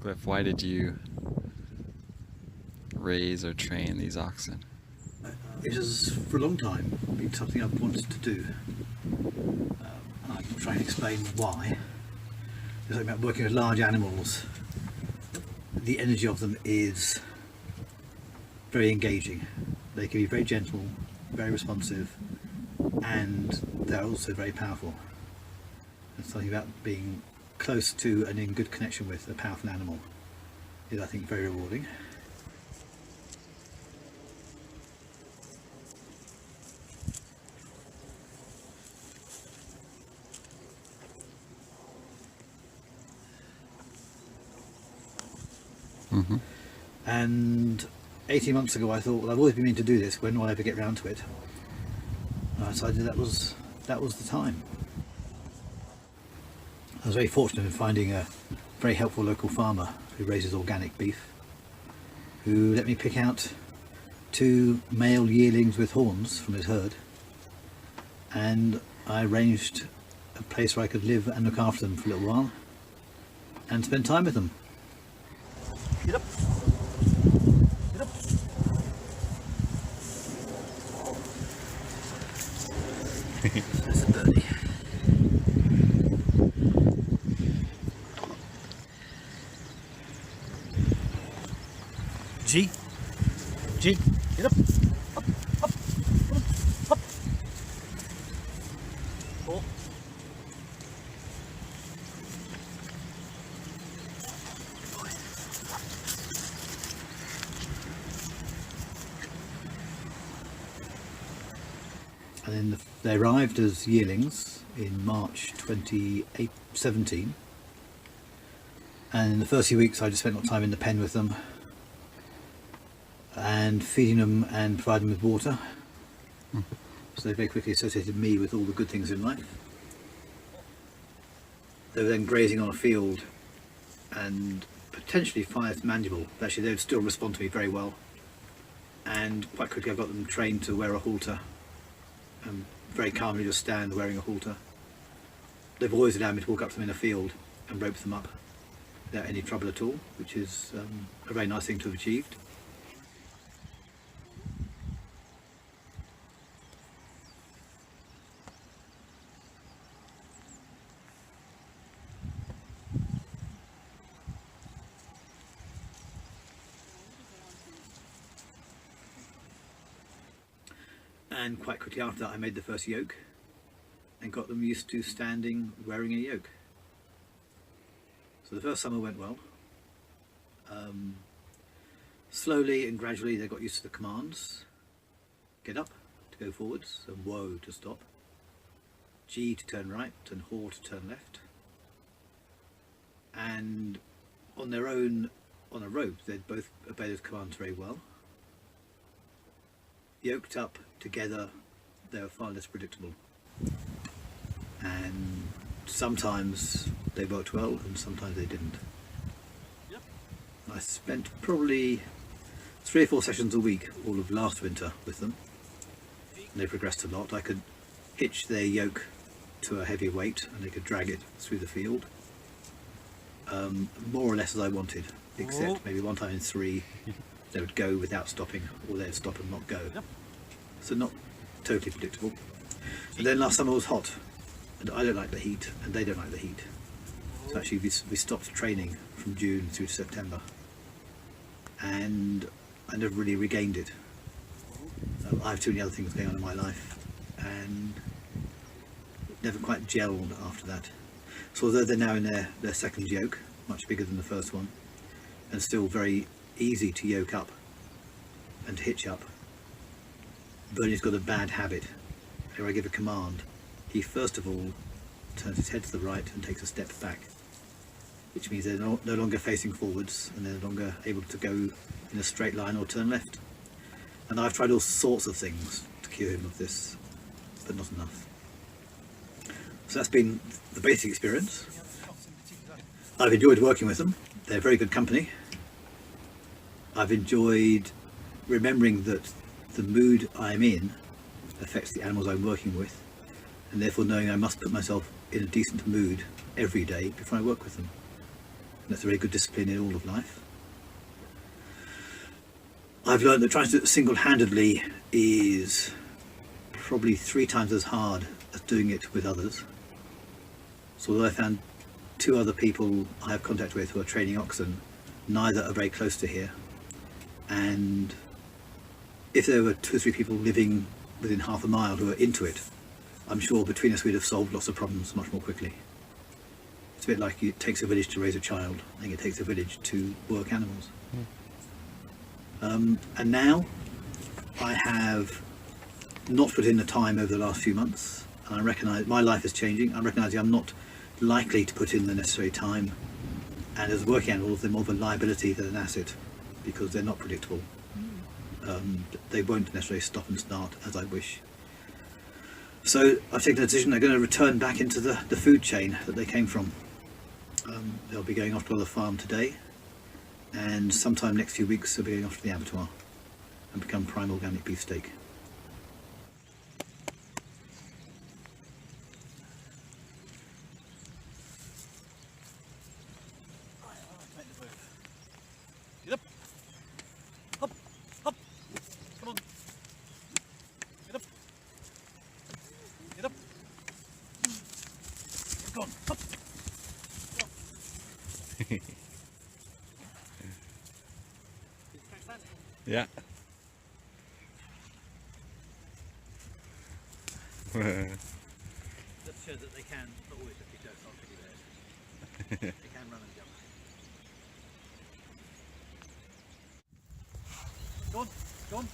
Cliff, why did you raise or train these oxen? It has for a long time been something I've wanted to do. I'll try and explain why. There's something about working with large animals. The energy of them is very engaging. They can be very gentle, very responsive, and they're also very powerful. There's something about being close to and in good connection with a powerful animal is, I think, very rewarding. Mm-hmm. And 18 months ago I thought, well, I've always been meaning to do this, when will I ever get round to it? And I decided that was the time. I was very fortunate in finding a very helpful local farmer who raises organic beef, who let me pick out 2 male yearlings with horns from his herd, and I arranged a place where I could live and look after them for a little while and spend time with them. Get up. Get up. That's a birdie. G, get up. Up, up, up, up. 4. And then they arrived as yearlings in March 2017, and in the first few weeks I just spent a lot of time in the pen with them and feeding them and providing them with water. So they very quickly associated me with all the good things in life. They were then grazing on a field and potentially fine as manageable. Actually, they would still respond to me very well, and quite quickly I got them trained to wear a halter and very calmly just stand wearing a halter. They've always allowed me to walk up to them in a field and rope them up without any trouble at all, which is a very nice thing to have achieved. And quite quickly after that I made the first yoke and got them used to standing wearing a yoke. So the first summer went well. Slowly and gradually they got used to the commands. Get up to go forwards, and whoa to stop. G to turn right, and haw to turn left. And on their own, on a rope, they'd both obey those commands very well. Yoked up together, they were far less predictable, and sometimes they worked well and sometimes they didn't. Yep. I spent probably 3 or 4 sessions a week all of last winter with them, and they progressed a lot. I could hitch their yoke to a heavy weight and they could drag it through the field, more or less as I wanted, except maybe one time in 3 they would go without stopping, or they'd stop and not go. Yep. So not totally predictable. And then last summer was hot, and I don't like the heat, and they don't like the heat. So actually we stopped training from June through to September, and I never really regained it. I have too many other things going on in my life, and never quite gelled after that. So although they're now in their second yoke, much bigger than the first one, and still very easy to yoke up and to hitch up, Bernie's got a bad habit. Whenever I give a command, he first of all turns his head to the right and takes a step back, which means they're no longer facing forwards and they're no longer able to go in a straight line or turn left. And I've tried all sorts of things to cure him of this, but not enough. So that's been the basic experience. I've enjoyed working with them. They're very good company. I've enjoyed remembering that the mood I'm in affects the animals I'm working with, and therefore knowing I must put myself in a decent mood every day before I work with them. That's a very good discipline in all of life. I've learned that trying to do it single-handedly is probably 3 times as hard as doing it with others. So although I found 2 other people I have contact with who are training oxen, neither are very close to here. And if there were 2 or 3 people living within half a mile who are into it, I'm sure between us we'd have solved lots of problems much more quickly. It's a bit like it takes a village to raise a child. I think it takes a village to work animals. And now I have not put in the time over the last few months, and I recognise my life is changing. I'm recognising I'm not likely to put in the necessary time, and as working animals they're more of a liability than an asset because they're not predictable. They won't necessarily stop and start as I wish. So I've taken a decision they're going to return back into the food chain that they came from. They'll be going off to the farm today, and sometime next few weeks they'll be going off to the abattoir and become prime organic beefsteak. Get up. Hop. Hop. Come on. Get up. Get up. Go on. Hop. Yeah. That shows that they can not always have to go far theirs. They can run and jump. Go on. Go on.